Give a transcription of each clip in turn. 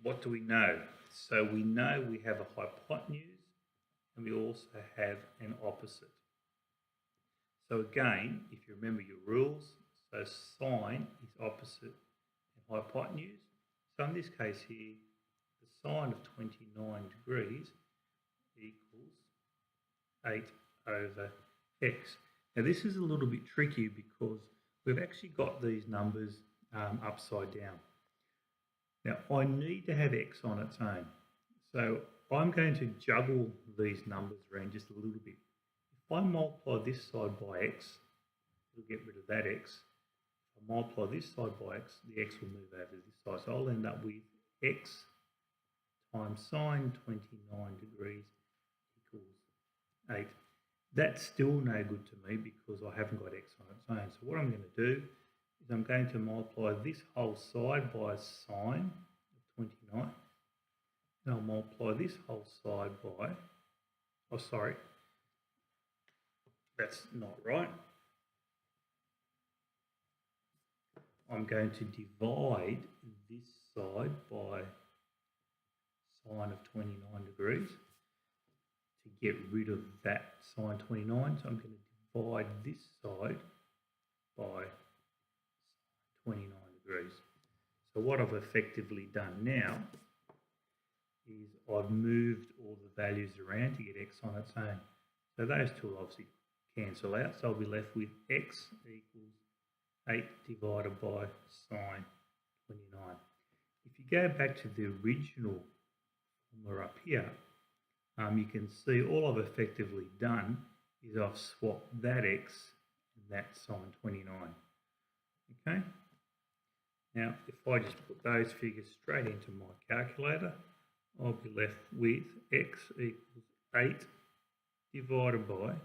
what do we know? So we know we have a hypotenuse and we also have an opposite. So again, if you remember your rules, so sine is opposite and hypotenuse. So in this case here, the sine of 29 degrees equals 8 over x. Now this is a little bit tricky because we've actually got these numbers upside down. Now I need to have x on its own. So I'm going to juggle these numbers around just a little bit. If I multiply this side by x, it'll get rid of that x. If I multiply this side by x, the x will move over to this side. So I'll end up with x times sine 29 degrees equals 8. That's still no good to me because I haven't got x on its own. So what I'm going to do is I'm going to multiply this whole side by sine of 29. And I'll multiply this whole side by, oh sorry, that's not right. I'm going to divide this side by sine of 29 degrees to get rid of that sine 29. So I'm going to divide this side by 29 degrees. So what I've effectively done now is I've moved all the values around to get x on its own. So those two will obviously cancel out. So I'll be left with x equals 8 divided by sine 29. If you go back to the original formula up here, you can see all I've effectively done is I've swapped that x and that sine 29. Okay? Now, if I just put those figures straight into my calculator, I'll be left with x equals 8 divided by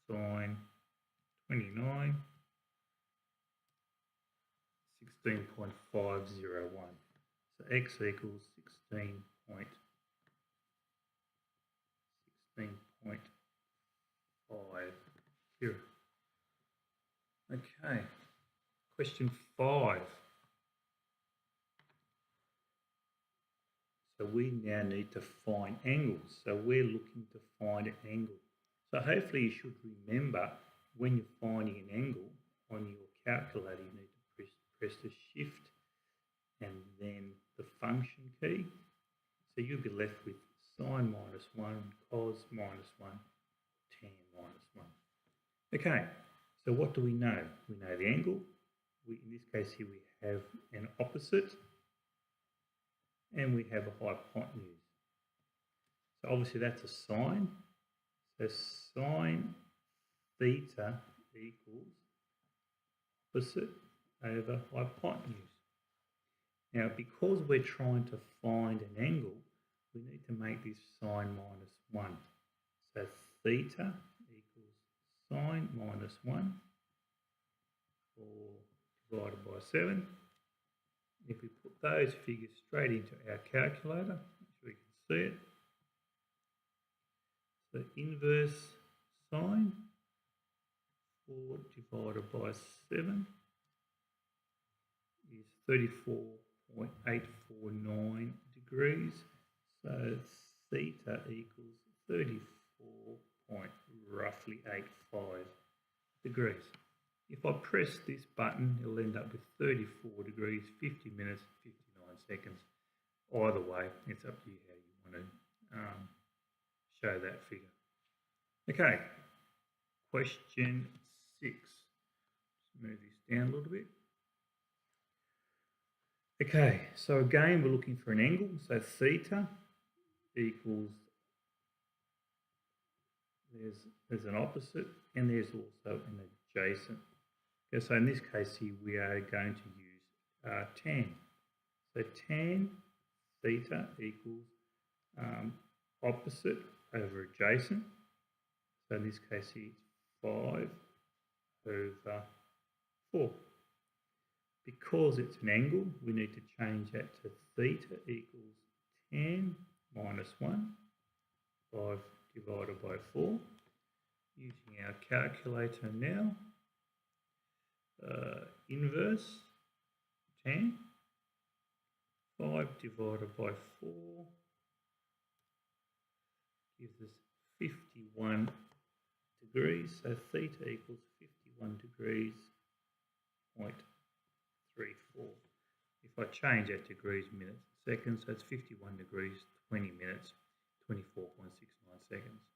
sine 29, 16.501. So x equals 16.5. Okay, question 5. So we now need to find angles. So we're looking to find an angle. So hopefully you should remember when you're finding an angle on your calculator, you need to press the shift and then the function key. So you'll be left with sine minus 1, cos minus 1, tan minus 1. Okay, so what do we know? We know the angle. In this case here we have an opposite and we have a hypotenuse. So obviously that's a sine. So sine theta equals opposite over hypotenuse. Now because we're trying to find an angle, we need to make this sine minus 1. So theta equals sine minus 1 or divided by 7. If we put those figures straight into our calculator, so we can see it. So inverse sine 4 divided by 7 is 34.849 degrees. So theta equals 34.85 degrees. If I press this button, it'll end up with 34 degrees, 50 minutes, 59 seconds. Either way, it's up to you how you want to show that figure. Okay, question 6. Let's move this down a little bit. Okay, so again, we're looking for an angle. So theta equals, there's an opposite and there's also an adjacent. Okay, so in this case here, we are going to use tan. So tan theta equals opposite over adjacent. So in this case here, it's 5 over 4. Because it's an angle, we need to change that to theta equals tan minus 1, 5 divided by 4. Using our calculator now, inverse tan, 5 5 divided by 4 gives us 51 degrees. So theta equals 51 degrees, 0.34. If I change that degrees, minutes, seconds, so it's 51 degrees, 20 minutes, 24.69 seconds.